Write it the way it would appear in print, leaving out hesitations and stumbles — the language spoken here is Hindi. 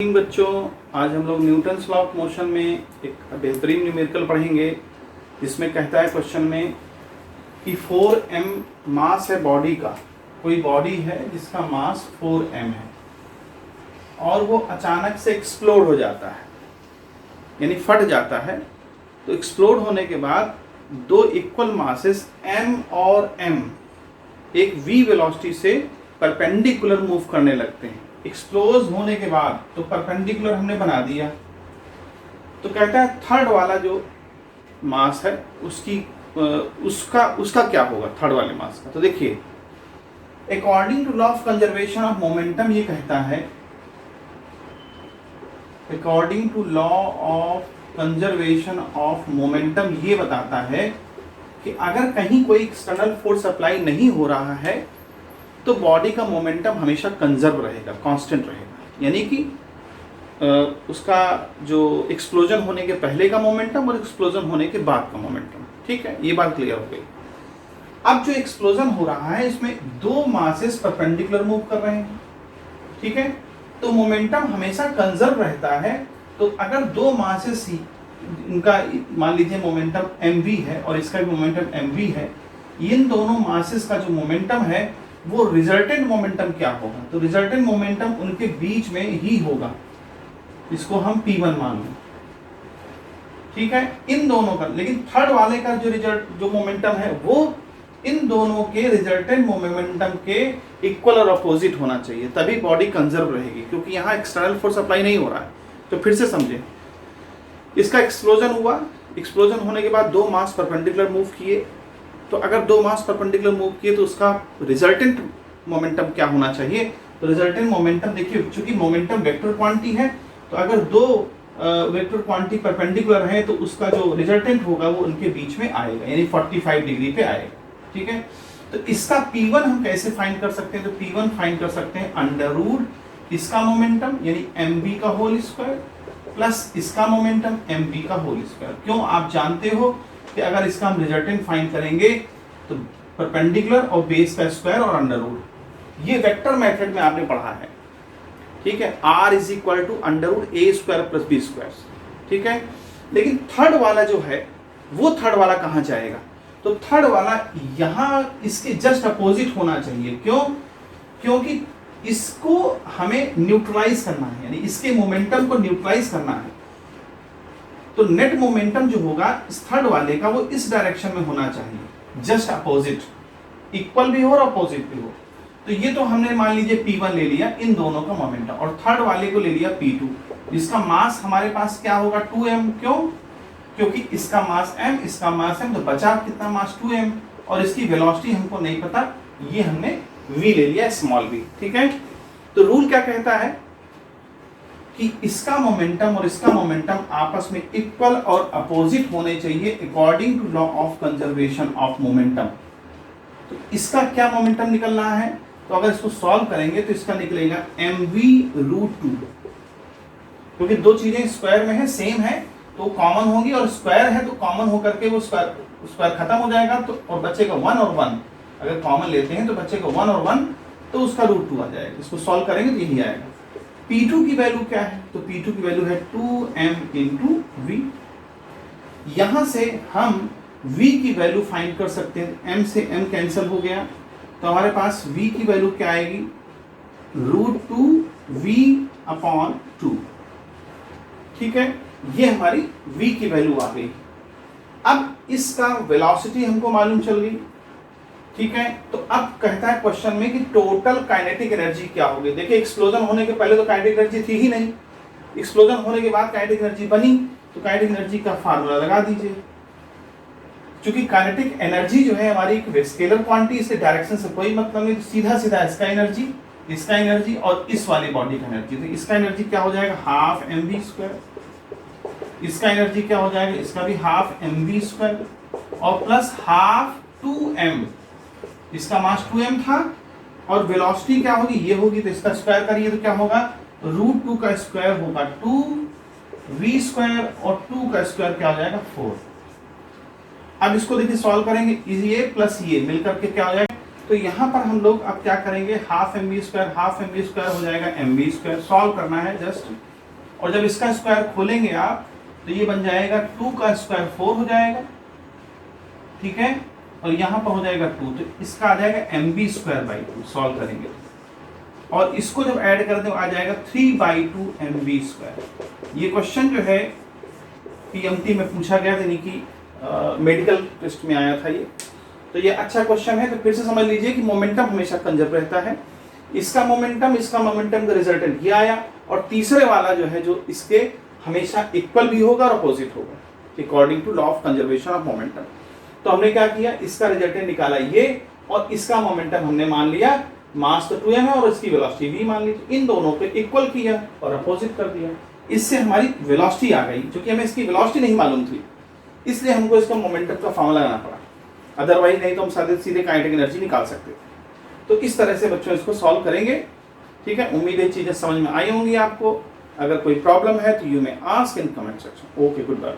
बच्चों, आज हम लोग न्यूटन्स लॉ ऑफ मोशन में एक बेहतरीन न्यूमेरिकल पढ़ेंगे जिसमें कहता है क्वेश्चन में कि 4m मास है बॉडी का। कोई बॉडी है जिसका मास 4m है और वो अचानक से एक्सप्लोड हो जाता है, यानी फट जाता है। तो एक्सप्लोड होने के बाद दो इक्वल मासेस m और m एक v वेलोसिटी से परपेंडिकुलर मूव करने लगते हैं। एक्सप्लोज होने के बाद तो परपेंडिकुलर हमने बना दिया, तो कहता है थर्ड वाला जो मास है उसका क्या होगा थर्ड वाले मास का। तो देखिए, according to law of conservation of momentum ये कहता है, according to law of conservation of momentum ये बताता है कि अगर कहीं कोई एक्सटर्नल फोर्स अप्लाई नहीं हो रहा है तो बॉडी का मोमेंटम हमेशा कंजर्व रहेगा, कांस्टेंट रहेगा। यानी कि उसका जो एक्सप्लोजन होने के पहले का मोमेंटम और एक्सप्लोजन होने के बाद का मोमेंटम, ठीक है, ये बात क्लियर हो गई। अब जो एक्सप्लोजन हो रहा है इसमें दो मासेस परपेंडिकुलर मूव कर रहे हैं, ठीक है, तो मोमेंटम हमेशा कंजर्व रहता है। तो अगर दो मासेस ही इनका मान लीजिए मोमेंटम mv है और इसका भी मोमेंटम mv है, इन दोनों मासेस का जो मोमेंटम है वो रिजल्टेंट मोमेंटम क्या होगा। तो रिजल्टेंट मोमेंटम उनके बीच में ही होगा, इसको हम P1 मान लें, ठीक है, इन दोनों का। लेकिन थर्ड वाले का जो मोमेंटम है वो इन दोनों के रिजल्टेंट मोमेंटम के इक्वल और अपोजिट होना चाहिए, तभी बॉडी कंजर्व रहेगी, क्योंकि यहाँ एक्सटर्नल फोर्स अप्लाई नहीं हो रहा है। तो फिर से समझें, इसका एक्सप्लोजन हुआ, एक्सप्लोजन होने के बाद दो मास परपेंडिकुलर मूव किए, तो अगर दो मास परपेंडिकुलर मूव किए तो उसका रिजल्टेंट मोमेंटम क्या होना चाहिए। तो रिजल्टेंट मोमेंटम देखिए, चूंकि मोमेंटम वेक्टर क्वांटिटी है, तो अगर दो वेक्टर क्वांटिटी परपेंडिकुलर है तो उसका जो रिजल्टेंट होगा वो उनके बीच में आएगा, यानी 45 डिग्री पे आएगा, ठीक है। तो इसका P1 हम कैसे फाइंड कर सकते हैं। तो P1 फाइंड कर सकते हैं अंडर रूट इसका मोमेंटम यानी mv का होल स्क्वायर प्लस इसका मोमेंटम mv का होल स्क्वायर। क्यों, आप जानते हो कि अगर इसका हम रिजल्टेंट फाइंड करेंगे तो परपेंडिकुलर और बेस का स्क्वायर और अंडर रूट, ये वेक्टर मेथड में आपने पढ़ा है, ठीक है। r is equal to under root a square plus b square, ठीक है। लेकिन थर्ड वाला जो है वो थर्ड वाला कहाँ जाएगा। तो थर्ड वाला यहाँ इसके जस्ट अपोजिट होना चाहिए। क्यों, क्योंकि इसको हमें न्यूट्रलाइज करना है, यानी इसके मोमेंटम को न्यूट्रलाइज करना है। तो नेट मोमेंटम जो होगा इस थर्ड वाले का वो इस डायरेक्शन में होना चाहिए, जस्ट अपोजिट, इक्वल भी हो और अपोजिट भी हो। तो ये तो हमने मान लीजिए P1 ले लिया इन दोनों का मोमेंटम, और थर्ड वाले को ले लिया P2, जिसका मास हमारे पास क्या होगा 2m। क्यों, क्योंकि इसका मास m, इसका मास m, तो बचा कितना मास 2m, और इसकी वेलोसिटी हमको नहीं पता, ये हमने v ले लिया, स्मॉल v, ठीक है। तो रूल क्या कहता है कि इसका मोमेंटम और इसका मोमेंटम आपस में इक्वल और अपोजिट होने चाहिए according to law of conservation of momentum. तो इसका क्या मोमेंटम निकलना है, तो अगर इसको सॉल्व करेंगे तो इसका निकलेगा mv रूट 2, क्योंकि दो चीजें स्क्वायर में है, सेम है तो कॉमन होगी, और स्क्वायर है तो कॉमन होकर के वो स्क्वायर खत्म हो जाएगा, तो और बचेगा 1 और 1। अगर कॉमन लेते हैं तो बचेगा 1 और 1, तो उसका रूट 2 आ जाएगा। इसको सॉल्व करेंगे तो यही आएगा। P2 की वैल्यू क्या है, तो P2 की वैल्यू है 2m इंटू v। यहां से हम v की वैल्यू फाइंड कर सकते हैं, m से m कैंसिल हो गया, तो हमारे पास v की वैल्यू क्या आएगी, रूट 2v अपॉन 2, ठीक है। ये हमारी v की वैल्यू आ गई। अब इसका वेलोसिटी हमको मालूम चल गई, ठीक है। तो अब कहता है क्वेश्चन में कि टोटल काइनेटिक एनर्जी क्या होगी। देखिए, एक्सप्लोजन होने के पहले तो काइनेटिक एनर्जी थी ही नहीं, एक्सप्लोजन होने के बाद काइनेटिक एनर्जी बनी, तो काइनेटिक एनर्जी का फार्मूला लगा दीजिए। क्योंकि काइनेटिक एनर्जी जो है हमारी एक स्केलर क्वांटिटी, इससे डायरेक्शन से कोई मतलब नहीं, तो सीधा सीधा इसका एनर्जी और इस वाली बॉडी का एनर्जी। तो इसका एनर्जी क्या हो जाएगा, हाफ mv स्क्वायर, इसका एनर्जी क्या हो जाएगा, इसका भी हाफ mv स्क्वायर, और प्लस हाफ 2m, इसका मास 2m था, और वेलोसिटी क्या होगी, ये होगी, तो इसका स्क्वायर करिए तो क्या होगा, रूट 2 का स्क्वायर होगा 2v स्क्वायर, और 2 का स्क्वायर क्या हो जाएगा 4। अब इसको देखिए सॉल्व करेंगे, ये प्लस ये मिलकर के क्या हो जाएगा, तो यहाँ पर हम लोग अब क्या करेंगे, हाफ mv स्क्वायर हो जाएगा mv स्क्वायर। सॉल्व करना है जस्ट और जब इसका स्क्वायर खोलेंगे आप तो ये बन जाएगा 2 का स्क्वायर 4 हो जाएगा, ठीक है, और यहाँ पर हो जाएगा 2, तो इसका आ जाएगा mv²/2 सॉल्व करेंगे, और इसको जब ऐड कर दें आ जाएगा 3/2 mv²। ये क्वेश्चन जो है पीएमटी में पूछा गया था, यानी कि मेडिकल टेस्ट में आया था ये, तो ये अच्छा क्वेश्चन है। तो फिर से समझ लीजिए कि मोमेंटम हमेशा कंजर्व रहता है, इसका मोमेंटम का रिजल्टेंट ये आया, और तीसरे वाला जो है जो इसके हमेशा इक्वल भी होगा और अपोजिट होगा according to law of conservation of momentum. तो हमने क्या किया, इसका रिजल्टेंट निकाला ये, और इसका मोमेंटम हमने मान लिया मास तो 2m है और इसकी वेलोसिटी v मान ली, इन दोनों को इक्वल किया और अपोजिट कर दिया, इससे हमारी वेलोसिटी आ गई। क्योंकि हमें इसकी वेलोसिटी नहीं मालूम थी इसलिए हमको इसका मोमेंटम का फॉर्मूला लगाना पड़ा, अदरवाइज नहीं तो हम सीधे काइनेटिक एनर्जी निकाल सकते थे। तो इस तरह से बच्चों इसको सॉल्व करेंगे, ठीक है। उम्मीद है चीजें समझ में आई होंगी आपको। अगर कोई प्रॉब्लम है तो you may ask in comment section. Okay, good bye.